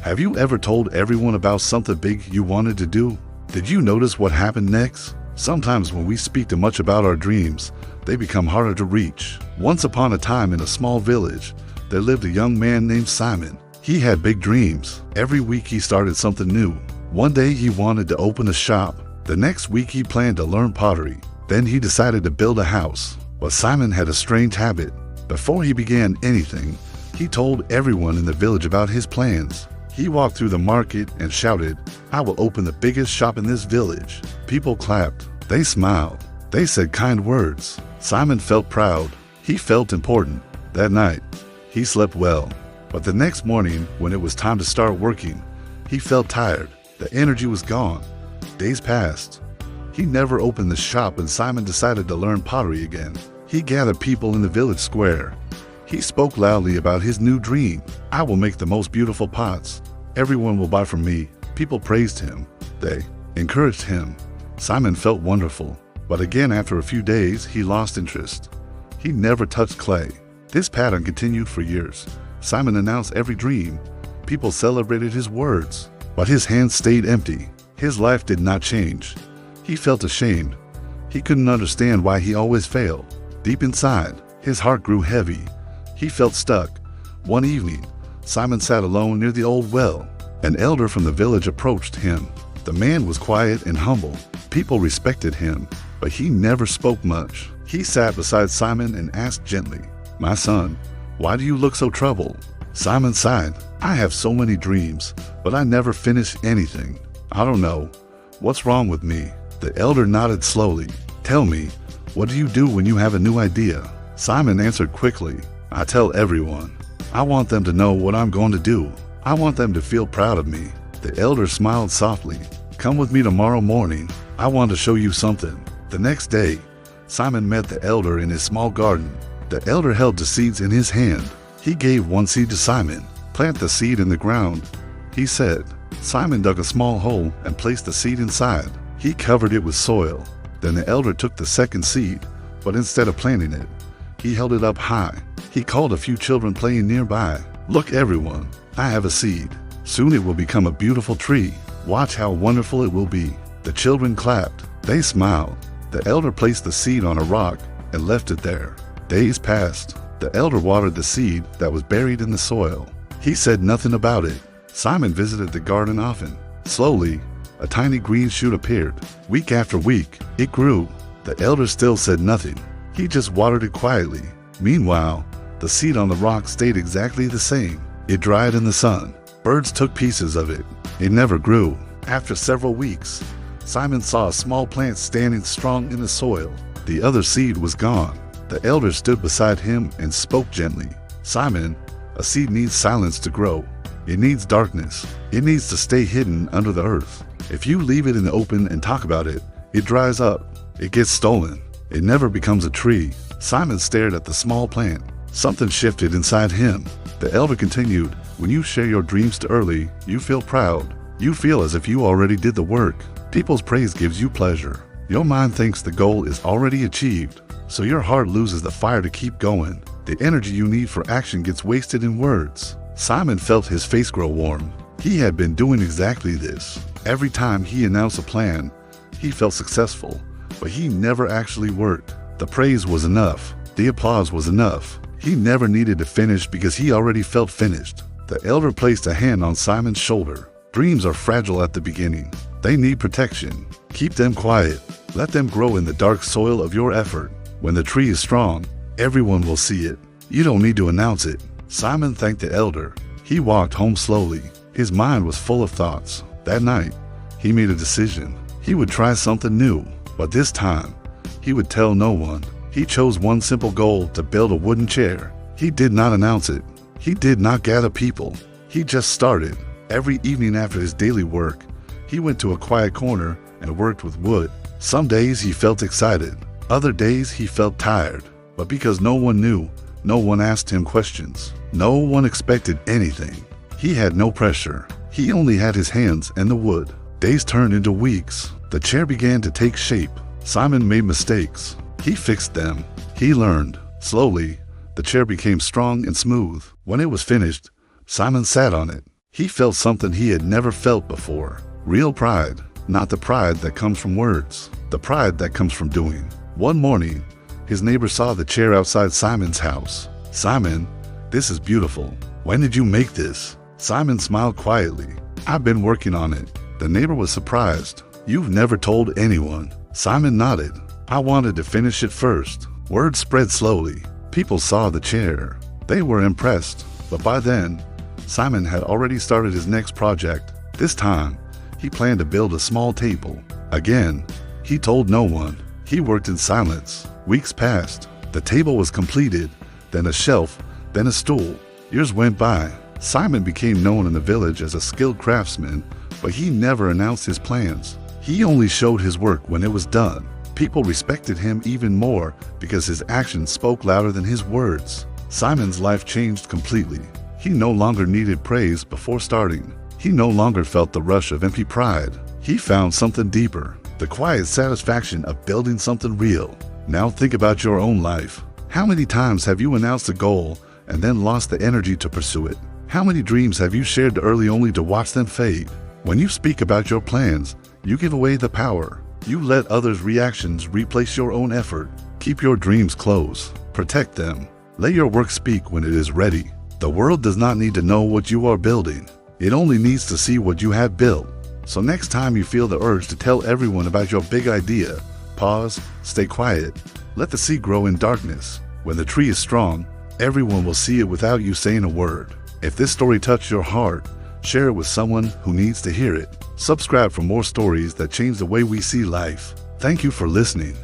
Have you ever told everyone about something big you wanted to do? Did you notice what happened next? Sometimes when we speak too much about our dreams, they become harder to reach. Once upon a time in a small village, there lived a young man named Simon. He had big dreams. Every week he started something new. One day he wanted to open a shop. The next week he planned to learn pottery. Then he decided to build a house. But Simon had a strange habit. Before he began anything, he told everyone in the village about his plans. He walked through the market and shouted, "I will open the biggest shop in this village." People clapped. They smiled. They said kind words. Simon felt proud. He felt important. That night, he slept well. But the next morning, when it was time to start working, he felt tired. The energy was gone. Days passed. He never opened the shop, and Simon decided to learn pottery again. He gathered people in the village square. He spoke loudly about his new dream. "I will make the most beautiful pots. Everyone will buy from me." People praised him. They encouraged him. Simon felt wonderful. But again, after a few days, he lost interest. He never touched clay. This pattern continued for years. Simon announced every dream. People celebrated his words. But his hands stayed empty. His life did not change. He felt ashamed. He couldn't understand why he always failed. Deep inside, his heart grew heavy. He felt stuck. One evening, Simon sat alone near the old well. An elder from the village approached him. The man was quiet and humble. People respected him, but he never spoke much. He sat beside Simon and asked gently, "My son, why do you look so troubled?" Simon sighed. "I have so many dreams, but I never finish anything. I don't know. What's wrong with me?" The elder nodded slowly. "Tell me, what do you do when you have a new idea?" Simon answered quickly, "I tell everyone. I want them to know what I'm going to do. I want them to feel proud of me." The elder smiled softly. "Come with me tomorrow morning. I want to show you something." The next day, Simon met the elder in his small garden. The elder held the seeds in his hand. He gave one seed to Simon. "Plant the seed in the ground," he said. Simon dug a small hole and placed the seed inside. He covered it with soil. Then the elder took the second seed, but instead of planting it, he held it up high. He called a few children playing nearby. "Look, everyone, I have a seed. Soon it will become a beautiful tree. Watch how wonderful it will be." The children clapped. They smiled. The elder placed the seed on a rock and left it there. Days passed. The elder watered the seed that was buried in the soil. He said nothing about it. Simon visited the garden often. Slowly, a tiny green shoot appeared. Week after week, it grew. The elder still said nothing. He just watered it quietly. Meanwhile, the seed on the rock stayed exactly the same. It dried in the sun. Birds took pieces of it. It never grew. After several weeks, Simon saw a small plant standing strong in the soil. The other seed was gone. The elder stood beside him and spoke gently. "Simon, a seed needs silence to grow. It needs darkness. It needs to stay hidden under the earth. If you leave it in the open and talk about it, it dries up. It gets stolen. It never becomes a tree." Simon stared at the small plant. Something shifted inside him. The elder continued, "When you share your dreams too early, you feel proud. You feel as if you already did the work. People's praise gives you pleasure. Your mind thinks the goal is already achieved, so your heart loses the fire to keep going. The energy you need for action gets wasted in words." Simon felt his face grow warm. He had been doing exactly this. Every time he announced a plan, he felt successful, but he never actually worked. The praise was enough. The applause was enough. He never needed to finish because he already felt finished. The elder placed a hand on Simon's shoulder. "Dreams are fragile at the beginning. They need protection. Keep them quiet. Let them grow in the dark soil of your effort. When the tree is strong, everyone will see it. You don't need to announce it." Simon thanked the elder. He walked home slowly. His mind was full of thoughts. That night, he made a decision. He would try something new, but this time, he would tell no one. He chose one simple goal: to build a wooden chair. He did not announce it. He did not gather people. He just started. Every evening after his daily work, he went to a quiet corner and worked with wood. Some days he felt excited. Other days he felt tired. But because no one knew, no one asked him questions. No one expected anything. He had no pressure. He only had his hands and the wood. Days turned into weeks. The chair began to take shape. Simon made mistakes. He fixed them. He learned. Slowly, the chair became strong and smooth. When it was finished, Simon sat on it. He felt something he had never felt before. Real pride, not the pride that comes from words, the pride that comes from doing. One morning, his neighbor saw the chair outside Simon's house. "Simon, this is beautiful. When did you make this?" Simon smiled quietly. "I've been working on it." The neighbor was surprised. "You've never told anyone?" Simon nodded. "I wanted to finish it first." Word spread slowly. People saw the chair. They were impressed. But by then, Simon had already started his next project. This time, he planned to build a small table. Again, he told no one. He worked in silence. Weeks passed. The table was completed, then a shelf, then a stool. Years went by. Simon became known in the village as a skilled craftsman, but he never announced his plans. He only showed his work when it was done. People respected him even more because his actions spoke louder than his words. Simon's life changed completely. He no longer needed praise before starting. He no longer felt the rush of empty pride. He found something deeper, the quiet satisfaction of building something real. Now think about your own life. How many times have you announced a goal and then lost the energy to pursue it? How many dreams have you shared early only to watch them fade? When you speak about your plans, you give away the power. You let others' reactions replace your own effort. Keep your dreams close. Protect them. Let your work speak when it is ready. The world does not need to know what you are building. It only needs to see what you have built. So next time you feel the urge to tell everyone about your big idea, pause, stay quiet. Let the seed grow in darkness. When the tree is strong, everyone will see it without you saying a word. If this story touched your heart, share it with someone who needs to hear it. Subscribe for more stories that change the way we see life. Thank you for listening.